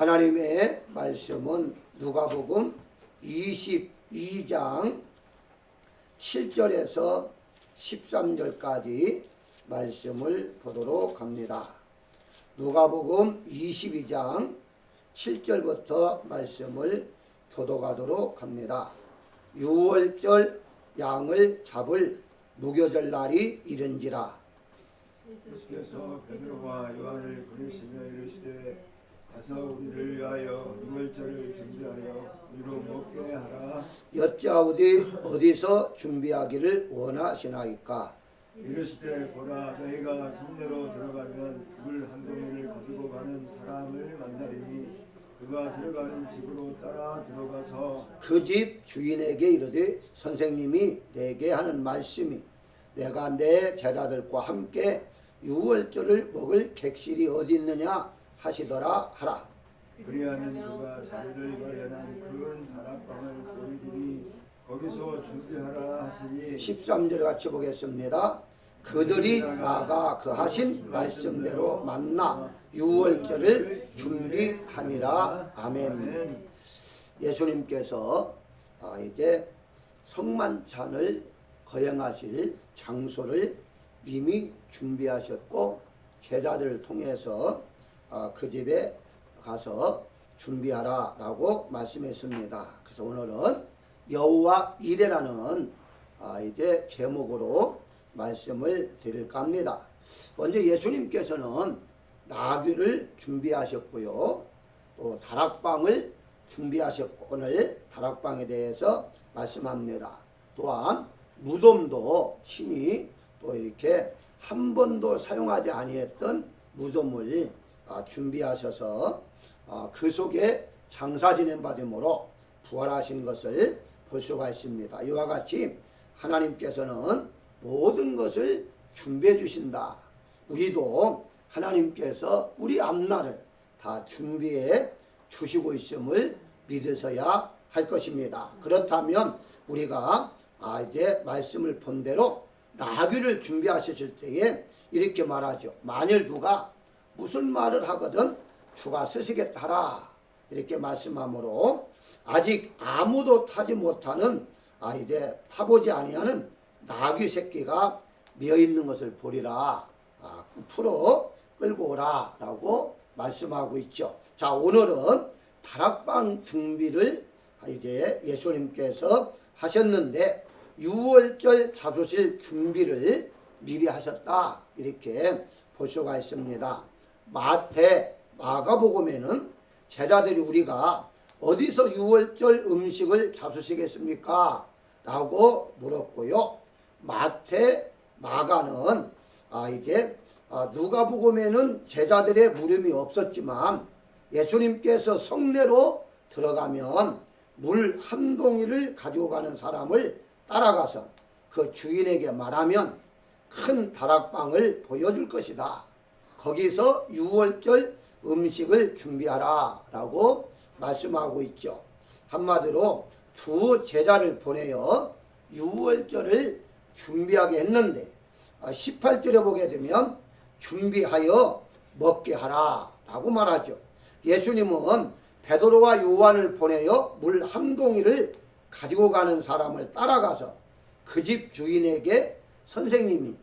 하나님의 말씀은 누가복음 22장 7절에서 13절까지 말씀을 보도록 합니다. 누가복음 22장 7절부터 말씀을 교독하도록 합니다. 6월절 양을 잡을 무교절 날이 이른지라. 예수께서 베드로와 요한을 부르시며 이르시되 가서 우리를 위하여 유월절을 준비하여 우리로 먹게 하라. 여짜오되 어디서 준비하기를 원하시나이까? 이르시되 보라 너희가 성내로 들어가면 물 한 동이를 가지고 가는 사람을 만나리니 그가 들어가는 집으로 따라 들어가서 그 집 주인에게 이르되 선생님이 내게 하는 말씀이 내가 내 제자들과 함께 유월절을 먹을 객실이 어디 있느냐 하시더라 하라. 그리하면 그가 자리를 마련한 큰 다락방을 보이더니 거기서 준비하라 하시니 13절 같이 보겠습니다. 그들이 나가 그 하신 말씀대로 만나 유월절을 준비하니라. 아멘. 예수님께서 이제 성만찬을 거행하실 장소를 이미 준비하셨고 제자들을 통해서 그 집에 가서 준비하라 라고 말씀했습니다. 그래서 오늘은 여호와 이레라는 이제 제목으로 말씀을 드릴까 합니다. 먼저 예수님께서는 나귀를 준비하셨고요, 또 다락방을 준비하셨고 오늘 다락방에 대해서 말씀합니다. 또한 무덤도 친히 또 이렇게 한 번도 사용하지 아니했던 무덤을 준비하셔서 그 속에 장사 지낸 바됨으로 부활하신 것을 볼 수가 있습니다. 이와 같이 하나님께서는 모든 것을 준비해 주신다. 우리도 하나님께서 우리 앞날을 다 준비해 주시고 있음을 믿으셔야 할 것입니다. 그렇다면 우리가 이제 말씀을 본 대로 나귀를 준비하셨을 때에 이렇게 말하죠. 만일 누가 무슨 말을 하거든 주가 쓰시겠다 하라 이렇게 말씀하므로 아직 아무도 타지 못하는 이제 타보지 아니하는 나귀 새끼가 미어 있는 것을 보리라. 풀어 끌고 오라 라고 말씀하고 있죠. 자, 오늘은 다락방 준비를 이제 예수님께서 하셨는데 유월절 잡수실 준비를 미리 하셨다 이렇게 볼 수가 있습니다. 마태, 마가복음에는 제자들이 우리가 어디서 유월절 음식을 잡수시겠습니까? 라고 물었고요. 마태, 마가는 이제 누가복음에는 제자들의 물음이 없었지만 예수님께서 성내로 들어가면 물 한 동이를 가지고 가는 사람을 따라가서 그 주인에게 말하면 큰 다락방을 보여줄 것이다. 거기서 유월절 음식을 준비하라 라고 말씀하고 있죠. 한마디로 두 제자를 보내어 유월절을 준비하게 했는데 18절에 보게 되면 준비하여 먹게 하라 라고 말하죠. 예수님은 베드로와 요한을 보내어 물 한 동이를 가지고 가는 사람을 따라가서 그 집 주인에게 선생님이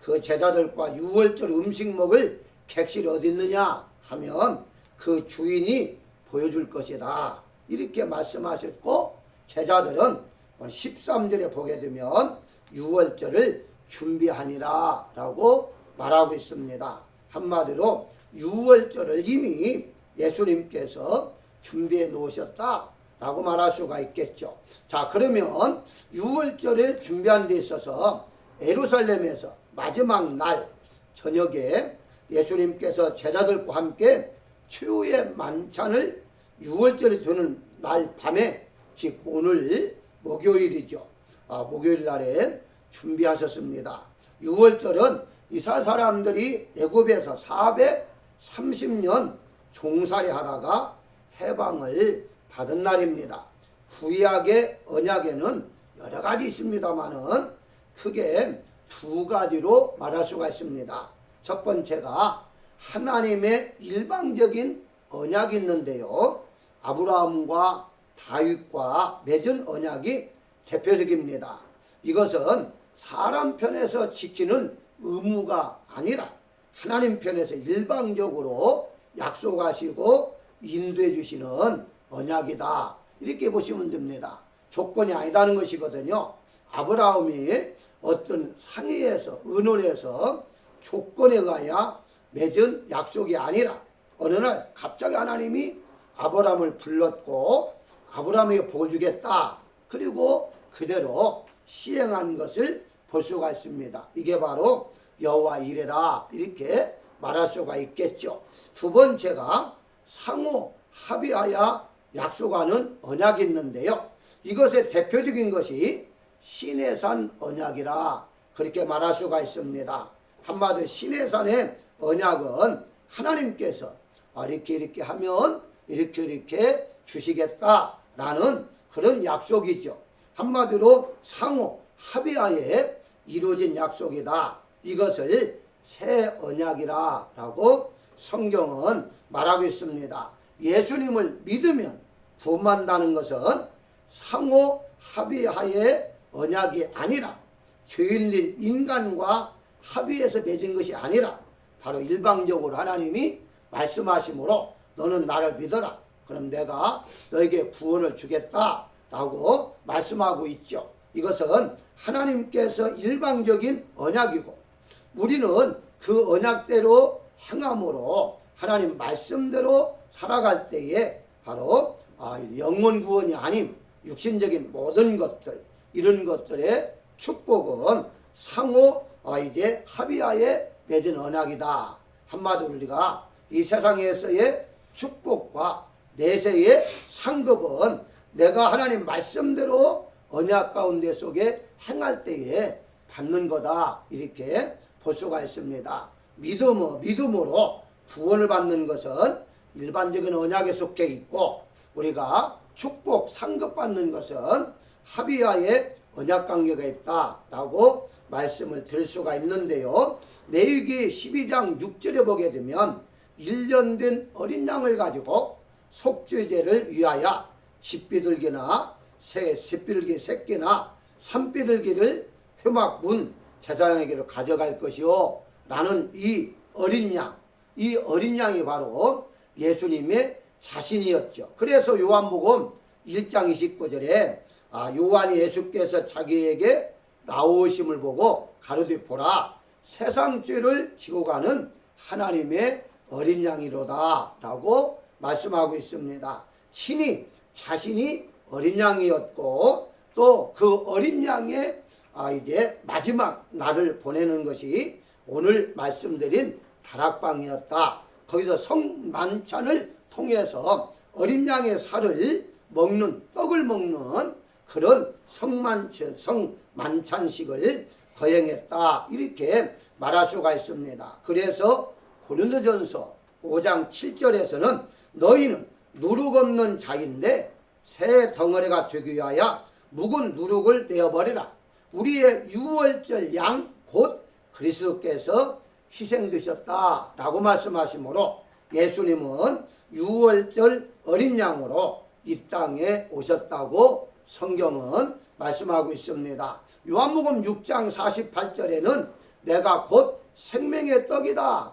그 제자들과 유월절 음식 먹을 객실이 어디 있느냐 하면 그 주인이 보여줄 것이다 이렇게 말씀하셨고 제자들은 13절에 보게 되면 유월절을 준비하니라 라고 말하고 있습니다. 한마디로 유월절을 이미 예수님께서 준비해 놓으셨다 라고 말할 수가 있겠죠. 자, 그러면 유월절을 준비하는 데 있어서 예루살렘에서 마지막 날 저녁에 예수님께서 제자들과 함께 최후의 만찬을 유월절이 되는 날 밤에 즉 오늘 목요일이죠. 목요일 날에 준비하셨습니다. 유월절은 이스라엘 사람들이 애굽에서 430년 종살이 하다가 해방을 받은 날입니다. 구약의 언약에는 여러 가지 있습니다만은 크게 두 가지로 말할 수가 있습니다. 첫 번째가 하나님의 일방적인 언약이 있는데요. 아브라함과 다윗과 맺은 언약이 대표적입니다. 이것은 사람 편에서 지키는 의무가 아니라 하나님 편에서 일방적으로 약속하시고 인도해 주시는 언약이다. 이렇게 보시면 됩니다. 조건이 아니다는 것이거든요. 아브라함이 어떤 상의에서 의논에서 조건에 의하여 맺은 약속이 아니라 어느 날 갑자기 하나님이 아브라함을 불렀고 아브라함에게 복을 주겠다. 그리고 그대로 시행한 것을 볼 수가 있습니다. 이게 바로 여호와 이레라 이렇게 말할 수가 있겠죠. 두 번째가 상호 합의하여 약속하는 언약이 있는데요. 이것의 대표적인 것이 시내산 언약이라 그렇게 말할 수가 있습니다. 한마디로 시내산의 언약은 하나님께서 이렇게 하면 이렇게 주시겠다라는 그런 약속이죠. 한마디로 상호 합의하에 이루어진 약속이다. 이것을 새 언약이라고 성경은 말하고 있습니다. 예수님을 믿으면 구원받는다는 것은 상호 합의하에 언약이 아니라 죄인된 인간과 합의해서 맺은 것이 아니라 바로 일방적으로 하나님이 말씀하심으로 너는 나를 믿어라. 그럼 내가 너에게 구원을 주겠다라고 말씀하고 있죠. 이것은 하나님께서 일방적인 언약이고 우리는 그 언약대로 행함으로 하나님 말씀대로 살아갈 때에 바로 영혼 구원이 아닌 육신적인 모든 것들 이런 것들의 축복은 상호 이제 합의하에 맺은 언약이다. 한마디로 우리가 이 세상에서의 축복과 내세의 상급은 내가 하나님 말씀대로 언약 가운데 속에 행할 때에 받는 거다. 이렇게 볼 수가 있습니다. 믿음으로 구원을 받는 것은 일반적인 언약에 속해 있고 우리가 축복 상급 받는 것은 합의하에 언약 관계가 있다라고 말씀을 드릴 수가 있는데요. 레위기 12장 6절에 보게 되면 1년 된 어린 양을 가지고 속죄제를 위하여 집비둘기나 새비둘기 새끼나 산비둘기를 회막 문 제사장에게로 가져갈 것이요 라는 이 어린 양이 바로 예수님의 자신이었죠. 그래서 요한복음 1장 29절에 요한이 예수께서 자기에게 나오심을 보고 가로되 보라 세상 죄를 지고 가는 하나님의 어린 양이로다 라고 말씀하고 있습니다. 친히 자신이 어린 양이었고 또 그 어린 양의 이제 마지막 날을 보내는 것이 오늘 말씀드린 다락방이었다. 거기서 성만찬을 통해서 어린 양의 살을 먹는 떡을 먹는 그런 성만찬식을 거행했다. 이렇게 말할 수가 있습니다. 그래서 고린도전서 5장 7절에서는 너희는 누룩 없는 자인데 새 덩어리가 되기 위하여 묵은 누룩을 내어버리라. 우리의 유월절 양 곧 그리스도께서 희생되셨다라고 말씀하시므로 예수님은 유월절 어린 양으로 이 땅에 오셨다고 성경은 말씀하고 있습니다. 요한복음 6장 48절에는 내가 곧 생명의 떡이다.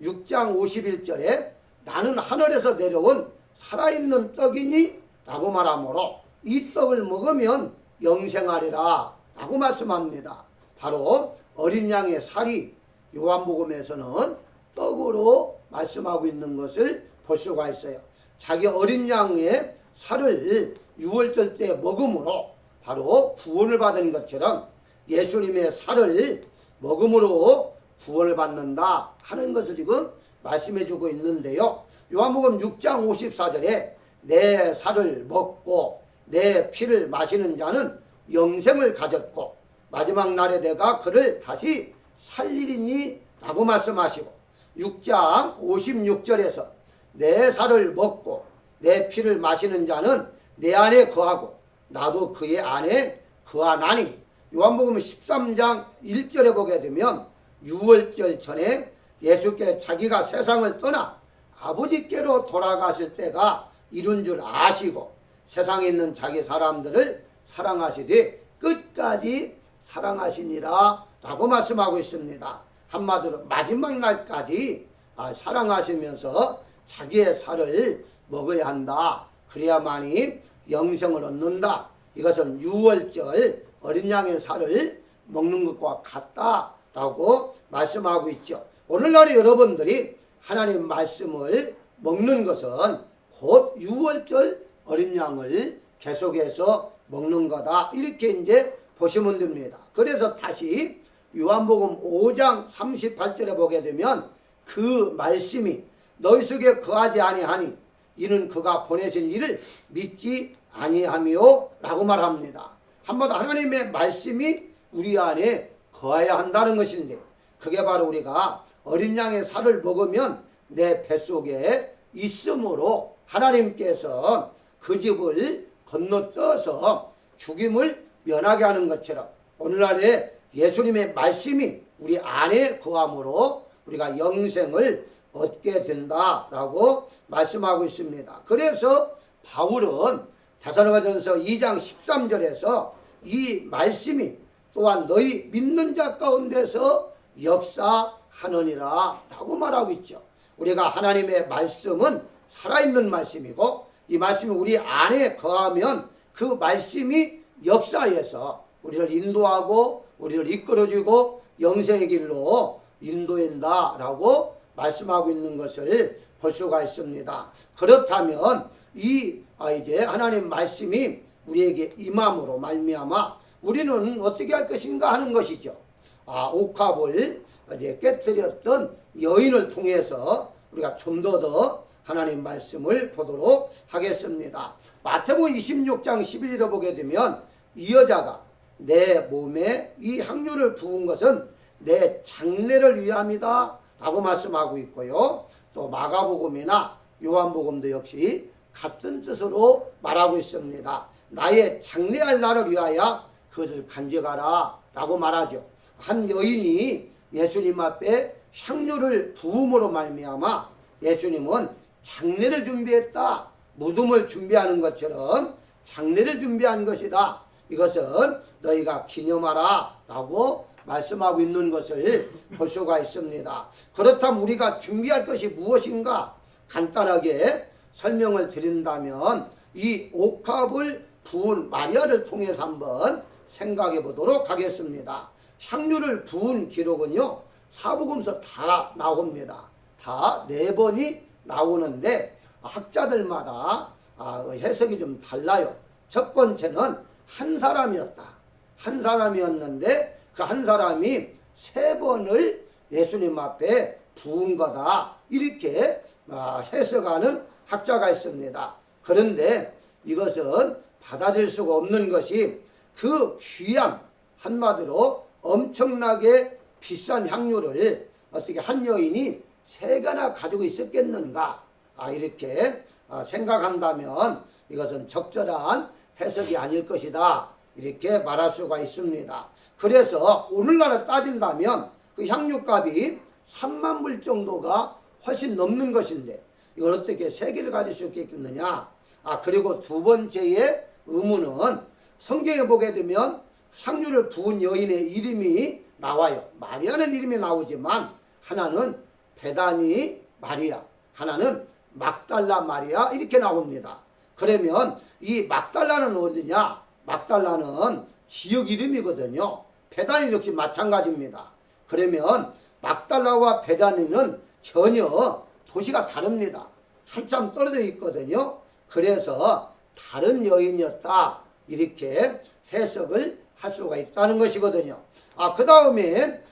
6장 51절에 나는 하늘에서 내려온 살아있는 떡이니 라고 말하므로 이 떡을 먹으면 영생하리라 라고 말씀합니다. 바로 어린 양의 살이 요한복음에서는 떡으로 말씀하고 있는 것을 볼 수가 있어요. 자기 어린 양의 살을 유월절 때 먹음으로 바로 구원을 받은 것처럼 예수님의 살을 먹음으로 구원을 받는다 하는 것을 지금 말씀해 주고 있는데요. 요한복음 6장 54절에 내 살을 먹고 내 피를 마시는 자는 영생을 가졌고 마지막 날에 내가 그를 다시 살리리니 라고 말씀하시고 6장 56절에서 내 살을 먹고 내 피를 마시는 자는 내 안에 거하고 나도 그의 안에 거하나니 요한복음 13장 1절에 보게 되면 유월절 전에 예수께 자기가 세상을 떠나 아버지께로 돌아가실 때가 이룬 줄 아시고 세상에 있는 자기 사람들을 사랑하시되 끝까지 사랑하시니라 라고 말씀하고 있습니다. 한마디로 마지막 날까지 사랑하시면서 자기의 살을 먹어야 한다. 그래야만이 영생을 얻는다. 이것은 유월절 어린 양의 살을 먹는 것과 같다라고 말씀하고 있죠. 오늘날의 여러분들이 하나님 말씀을 먹는 것은 곧 유월절 어린 양을 계속해서 먹는 거다. 이렇게 이제 보시면 됩니다. 그래서 다시 요한복음 5장 38절에 보게 되면 그 말씀이 너희 속에 거하지 아니하니 이는 그가 보내신 이를 믿지 아니하며 라고 말합니다. 한마디로 하나님의 말씀이 우리 안에 거해야 한다는 것인데 그게 바로 우리가 어린 양의 살을 먹으면 내 뱃속에 있으므로 하나님께서 그 집을 건너떠서 죽임을 면하게 하는 것처럼 오늘날의 예수님의 말씀이 우리 안에 거함으로 우리가 영생을 얻게 된다라고 말씀하고 있습니다. 그래서 바울은 데살로니가전서 2장 13절에서 이 말씀이 또한 너희 믿는 자 가운데서 역사하느니라 라고 말하고 있죠. 우리가 하나님의 말씀은 살아있는 말씀이고 이 말씀이 우리 안에 거하면 그 말씀이 역사해서 우리를 인도하고 우리를 이끌어주고 영생의 길로 인도한다라고 말씀하고 있는 것을 볼 수가 있습니다. 그렇다면 이제 하나님 말씀이 우리에게 임함으로 말미암아 우리는 어떻게 할 것인가 하는 것이죠. 옥합을 이제 깨뜨렸던 여인을 통해서 우리가 좀 더 하나님 말씀을 보도록 하겠습니다. 마태복음 26장 11절에 보게 되면 이 여자가 내 몸에 이 향유를 부은 것은 내 장례를 위함이다 라고 말씀하고 있고요. 또 마가복음이나 요한복음도 역시 같은 뜻으로 말하고 있습니다. 나의 장례할 날을 위하여 그것을 간직하라 라고 말하죠. 한 여인이 예수님 앞에 향유를 부음으로 말미암아 예수님은 장례를 준비했다. 무덤을 준비하는 것처럼 장례를 준비한 것이다. 이것은 너희가 기념하라 라고 말씀하고 있는 것을 볼 수가 있습니다. 그렇다면 우리가 준비할 것이 무엇인가 간단하게 설명을 드린다면 이 옥합을 부은 마리아를 통해서 한번 생각해 보도록 하겠습니다. 향유를 부은 기록은요 사복음서 다 나옵니다. 다 4번이 나오는데 학자들마다 해석이 좀 달라요. 첫 번째는 한 사람이었다. 한 사람이었는데 그 한 사람이 3번을 예수님 앞에 부은 거다. 이렇게 해석하는 학자가 있습니다. 그런데 이것은 받아들일 수가 없는 것이 그 귀한 한마디로 엄청나게 비싼 향유를 어떻게 한 여인이 3개나 가지고 있었겠는가 이렇게 생각한다면 이것은 적절한 해석이 아닐 것이다 이렇게 말할 수가 있습니다. 그래서 오늘날에 따진다면 그 향유값이 3만 불 정도가 훨씬 넘는 것인데 이걸 어떻게 3개를 가질 수 있겠느냐. 그리고 두 번째의 의문은 성경에 보게 되면 향유를 부은 여인의 이름이 나와요. 마리아는 이름이 나오지만 하나는 베다니 마리아, 하나는 막달라 마리아 이렇게 나옵니다. 그러면 이 막달라는 어디냐? 막달라는 지역 이름이거든요. 베다니 역시 마찬가지입니다. 그러면 막달라와 베다니는 전혀 도시가 다릅니다. 한참 떨어져 있거든요. 그래서 다른 여인이었다 이렇게 해석을 할 수가 있다는 것이거든요. 그 다음에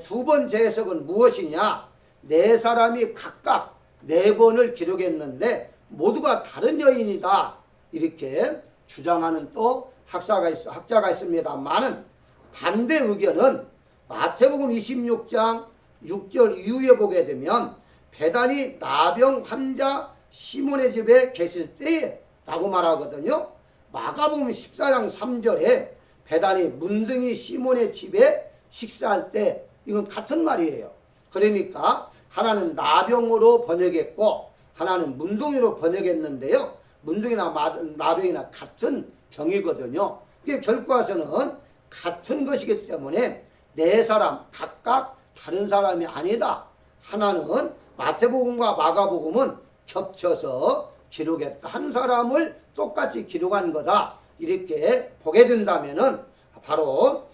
두 번째 해석은 무엇이냐? 4사람이 각각 4번을 기록했는데 모두가 다른 여인이다 이렇게 주장하는 또 학자가 있습니다만은 반대 의견은 마태복음 26장 6절 이후에 보게 되면 베다니 나병 환자 시몬의 집에 계실 때에 라고 말하거든요. 마가복음 14장 3절에 베다니 문둥이 시몬의 집에 식사할 때 이건 같은 말이에요. 그러니까 하나는 나병으로 번역했고 하나는 문둥이로 번역했는데요. 문둥이나 나병이나 같은 병이거든요. 이게 결과서는 같은 것이기 때문에 네 사람 각각 다른 사람이 아니다. 하나는 마태복음과 마가복음은 겹쳐서 기록했다. 한 사람을 똑같이 기록한 거다. 이렇게 보게 된다면은 바로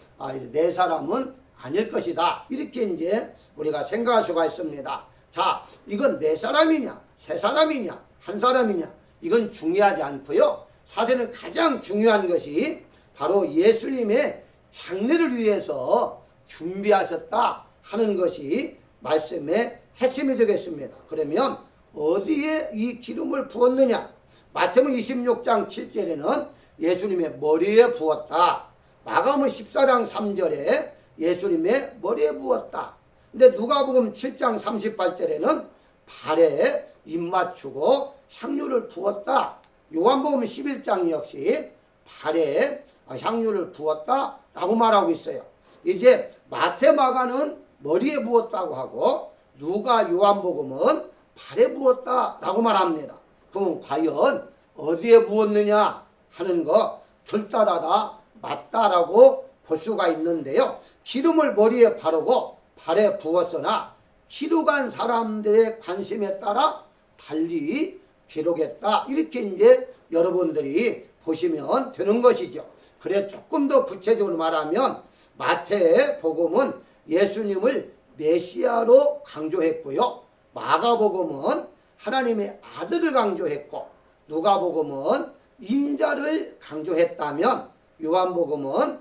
네 사람은 아닐 것이다. 이렇게 이제 우리가 생각할 수가 있습니다. 자, 이건 네 사람이냐, 세 사람이냐, 한 사람이냐, 이건 중요하지 않고요. 사실은 가장 중요한 것이 바로 예수님의 장례를 위해서 준비하셨다 하는 것이 말씀의 핵심이 되겠습니다. 그러면 어디에 이 기름을 부었느냐? 마태복음 26장 7절에는 예수님의 머리에 부었다. 마가복음 14장 3절에 예수님의 머리에 부었다. 근데 누가복음 7장 38절에는 발에 입맞추고 향유를 부었다. 요한복음 11장 역시 발에 향유를 부었다 라고 말하고 있어요. 이제 마태 마가는 머리에 부었다고 하고 누가 요한복음은 발에 부었다 라고 말합니다. 그럼 과연 어디에 부었느냐 하는 거 둘 다 맞다라고 볼 수가 있는데요. 기름을 머리에 바르고 발에 부었으나 기록한 사람들의 관심에 따라 달리 기록했다. 이렇게 이제 여러분들이 보시면 되는 것이죠. 그래 조금 더 구체적으로 말하면 마태복음은 예수님을 메시아로 강조했고요. 마가복음은 하나님의 아들을 강조했고 누가복음은 인자를 강조했다면 요한복음은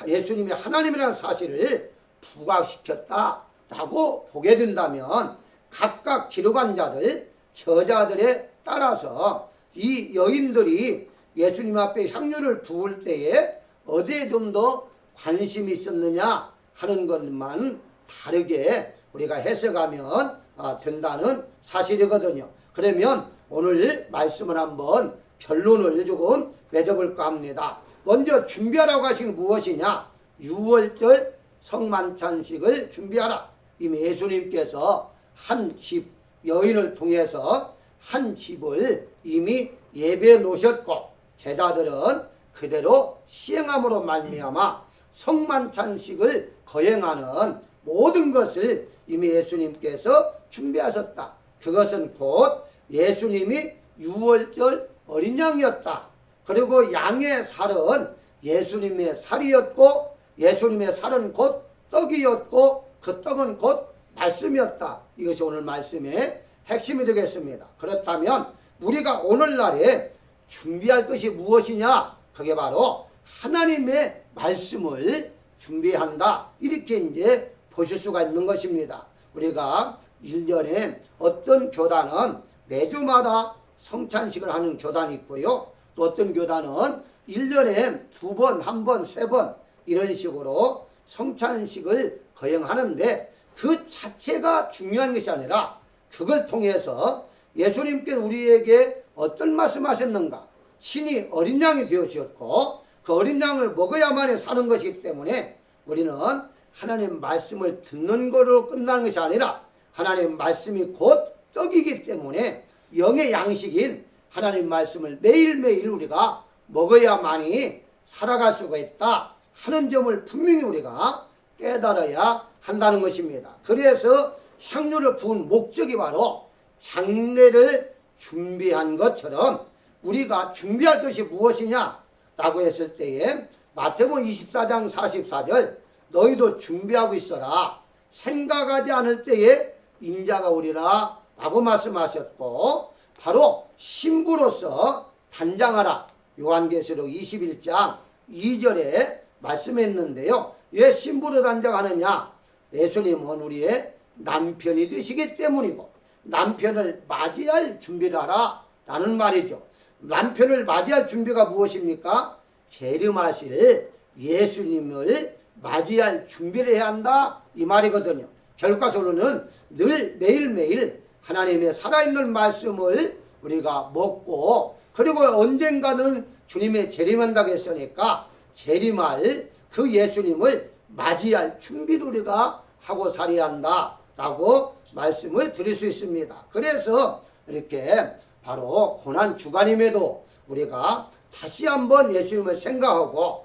예수님이 하나님이라는 사실을 부각시켰다라고 보게 된다면 각각 기록한 자들, 저자들에 따라서 이 여인들이 예수님 앞에 향유를 부을 때에 어디에 좀 더 관심이 있었느냐 하는 것만 다르게 우리가 해석하면 된다는 사실이거든요. 그러면 오늘 말씀을 한번 결론을 조금 맺어볼까 합니다. 먼저 준비하라고 하신 게 무엇이냐? 6월절 성만찬식을 준비하라. 이미 예수님께서 한 집 여인을 통해서 한 집을 이미 예배해 놓으셨고 제자들은 그대로 시행함으로 말미암아 성만찬식을 거행하는 모든 것을 이미 예수님께서 준비하셨다. 그것은 곧 예수님이 6월절 어린 양이었다. 그리고 양의 살은 예수님의 살이었고 예수님의 살은 곧 떡이었고 그 떡은 곧 말씀이었다. 이것이 오늘 말씀의 핵심이 되겠습니다. 그렇다면 우리가 오늘날에 준비할 것이 무엇이냐? 그게 바로 하나님의 말씀을 준비한다. 이렇게 이제 보실 수가 있는 것입니다. 우리가 1년에 어떤 교단은 매주마다 성찬식을 하는 교단이 있고요. 또 어떤 교단은 1년에 2번, 1번, 3번 이런 식으로 성찬식을 거행하는데 그 자체가 중요한 것이 아니라 그걸 통해서 예수님께서 우리에게 어떤 말씀하셨는가? 친히 어린 양이 되어주셨고 그 어린 양을 먹어야만 사는 것이기 때문에 우리는 하나님 말씀을 듣는 거로 끝나는 것이 아니라 하나님 말씀이 곧 떡이기 때문에 영의 양식인 하나님 말씀을 매일매일 우리가 먹어야만이 살아갈 수가 있다 하는 점을 분명히 우리가 깨달아야 한다는 것입니다. 그래서 향유를 부은 목적이 바로 장례를 준비한 것처럼 우리가 준비할 것이 무엇이냐 라고 했을 때에 마태복음 24장 44절 너희도 준비하고 있어라. 생각하지 않을 때에 인자가 오리라 라고 말씀하셨고 바로 신부로서 단장하라. 요한계시록 21장 2절에 말씀했는데요. 왜 신부로 단장하느냐? 예수님은 우리의 남편이 되시기 때문이고 남편을 맞이할 준비를 하라 라는 말이죠. 남편을 맞이할 준비가 무엇입니까? 재림하실 예수님을 맞이할 준비를 해야 한다 이 말이거든요. 결과적으로는 늘 매일매일 하나님의 살아있는 말씀을 우리가 먹고 그리고 언젠가는 주님의 재림한다고 했으니까 재림할 그 예수님을 맞이할 준비를 우리가 하고 살아야 한다 라고 말씀을 드릴 수 있습니다. 그래서 이렇게 바로 고난 주간임에도 우리가 다시 한번 예수님을 생각하고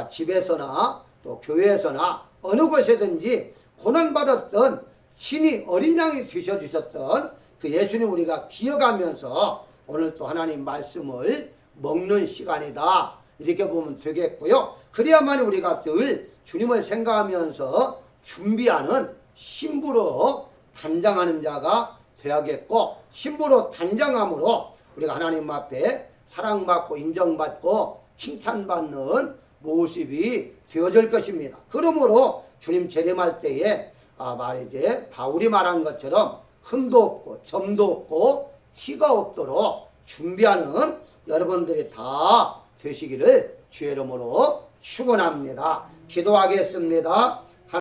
집에서나 또 교회에서나 어느 곳에든지 고난받았던 친히 어린 양이 되셔주셨던 그 예수님 우리가 기억하면서 오늘 또 하나님 말씀을 먹는 시간이다 이렇게 보면 되겠고요. 그래야만 우리가 늘 주님을 생각하면서 준비하는 신부로 단장하는 자가 되야겠고, 신부로 단장함으로 우리가 하나님 앞에 사랑받고 인정받고 칭찬받는 모습이 되어질 것입니다. 그러므로 주님 재림할 때에 말이지 바울이 말한 것처럼 흠도 없고 점도 없고 티가 없도록 준비하는 여러분들이 다 되시기를 주의 이름으로 축원합니다. 기도하겠습니다.